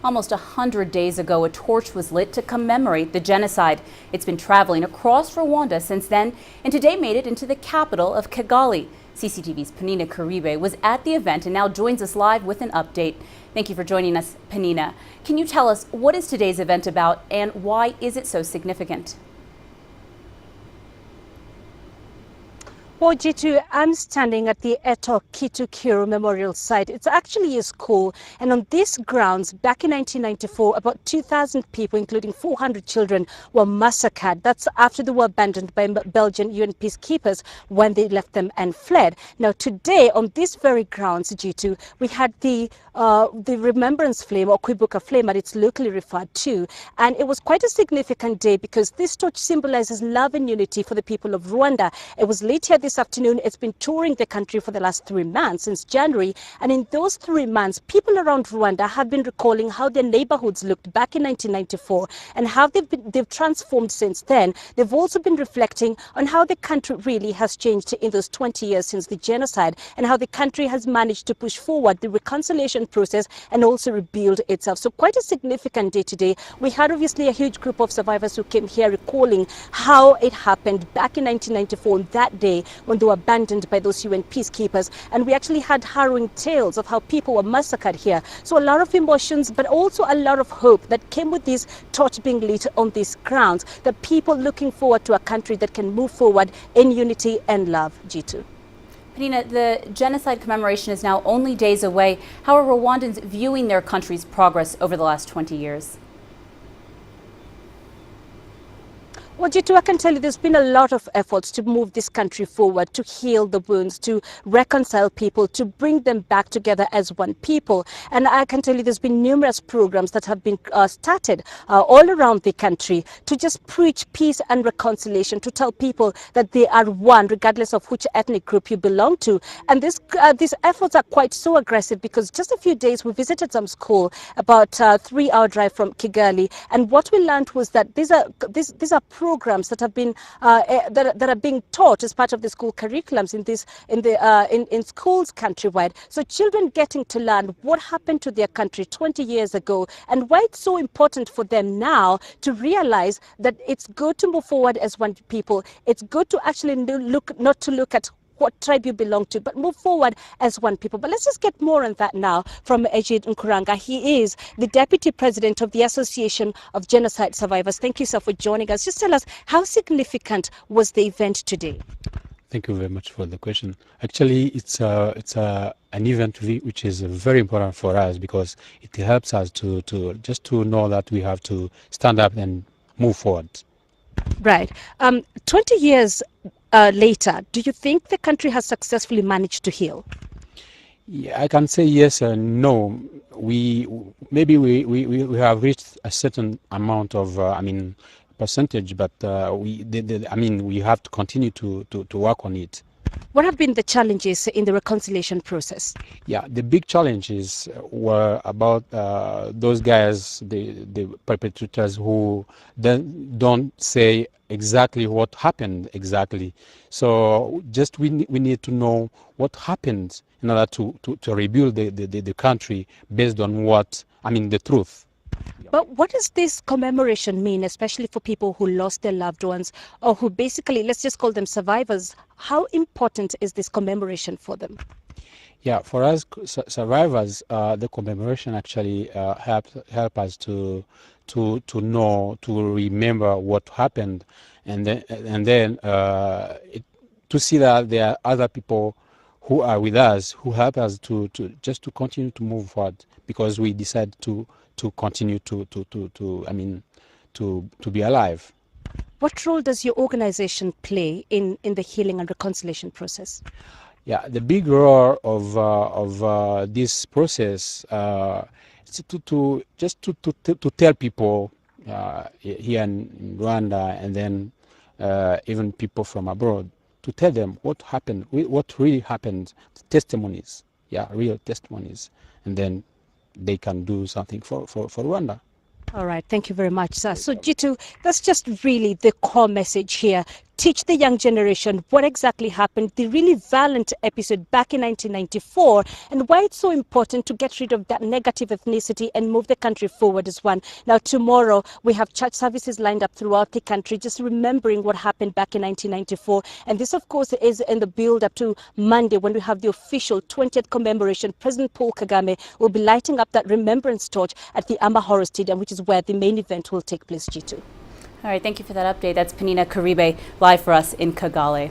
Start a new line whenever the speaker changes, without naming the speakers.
Almost 100 days ago, a torch was lit to commemorate the genocide. It's been traveling across Rwanda since then, and today made it into the capital of Kigali. CCTV's Penina Karibe was at the event and now joins us live with an update. Thank you for joining us, Penina. Can you tell us what is today's event about and why is it so significant?
Well, Jitu, I'm standing at the Eto Kitukiro Memorial Site. It's actually a school, and on these grounds, back in 1994, about 2,000 people, including 400 children, were massacred. That's after they were abandoned by Belgian UN peacekeepers when they left them and fled. Now, today, on these very grounds, Jitu, we had the Remembrance Flame, or Kwibuka Flame, as it's locally referred to, and it was quite a significant day because this torch symbolizes love and unity for the people of Rwanda. It was lit here this afternoon. It's been touring the country for the last 3 months, since January. And in those 3 months, people around Rwanda have been recalling how their neighborhoods looked back in 1994 and how they've transformed since then. They've also been reflecting on how the country really has changed in those 20 years since the genocide and how the country has managed to push forward the reconciliation process and also rebuild itself. So quite a significant day today. We had obviously a huge group of survivors who came here recalling how it happened back in 1994 on that day when they were abandoned by those UN peacekeepers. And we actually had harrowing tales of how people were massacred here. So a lot of emotions, but also a lot of hope that came with this torch being lit on these grounds, the people looking forward to a country that can move forward in unity and love. Jitu.
Penina, the genocide commemoration is now only days away. How are Rwandans viewing their country's progress over the last 20 years?
Well, Jitu, I can tell you there's been a lot of efforts to move this country forward, to heal the wounds, to reconcile people, to bring them back together as one people. And I can tell you there's been numerous programs that have been started all around the country to just preach peace and reconciliation, to tell people that they are one, regardless of which ethnic group you belong to. And these efforts are quite so aggressive because just a few days we visited some school about 3-hour drive from Kigali. And what we learned was that these are programs that have been that are being taught as part of the school curriculums in schools countrywide. So children getting to learn what happened to their country 20 years ago and why it's so important for them now to realize that it's good to move forward as one people. It's good to actually not to look at what tribe you belong to, but move forward as one people. But let's just get more on that now from Edige Nkuranga. He is the Deputy President of the Association of Genocide Survivors. Thank you, sir, for joining us. Just tell us, how significant was the event today?
Thank you very much for the question. Actually, it's an event which is very important for us because it helps us to just to know that we have to stand up and move forward.
Right. 20 years later, do you think the country has successfully managed to heal?
Yeah, I can say yes and no. We have reached a certain amount of percentage, but we have to continue to work on it.
What have been the challenges in the reconciliation process?
Yeah, the big challenges were about those guys, the perpetrators, who then don't say exactly what happened exactly. So just we need to know what happened in order to rebuild the country based on the truth.
But what does this commemoration mean, especially for people who lost their loved ones or who basically, let's just call them survivors? How important is this commemoration for them?
Yeah, for us survivors, the commemoration actually help us to know, to remember what happened, and then to see that there are other people who are with us, who help us to continue to move forward, because we decide to continue to be alive.
What role does your organization play in the healing and reconciliation process?
Yeah, the big role of this process is to tell people here in Rwanda, and then even people from abroad, to tell them what happened, what really happened, testimonies, real testimonies, and then they can do something for Rwanda.
All right, thank you very much, sir. So Jitu, that's just really the core message here. teach the young generation what exactly happened, the really violent episode back in 1994, and why it's so important to get rid of that negative ethnicity and move the country forward as one. Now, tomorrow, we have church services lined up throughout the country, just remembering what happened back in 1994. And this, of course, is in the build-up to Monday, when we have the official 20th commemoration. President Paul Kagame will be lighting up that remembrance torch at the Amahoro Stadium, which is where the main event will take place, G2.
All right, thank you for that update. That's Penina Karibe live for us in Kigali.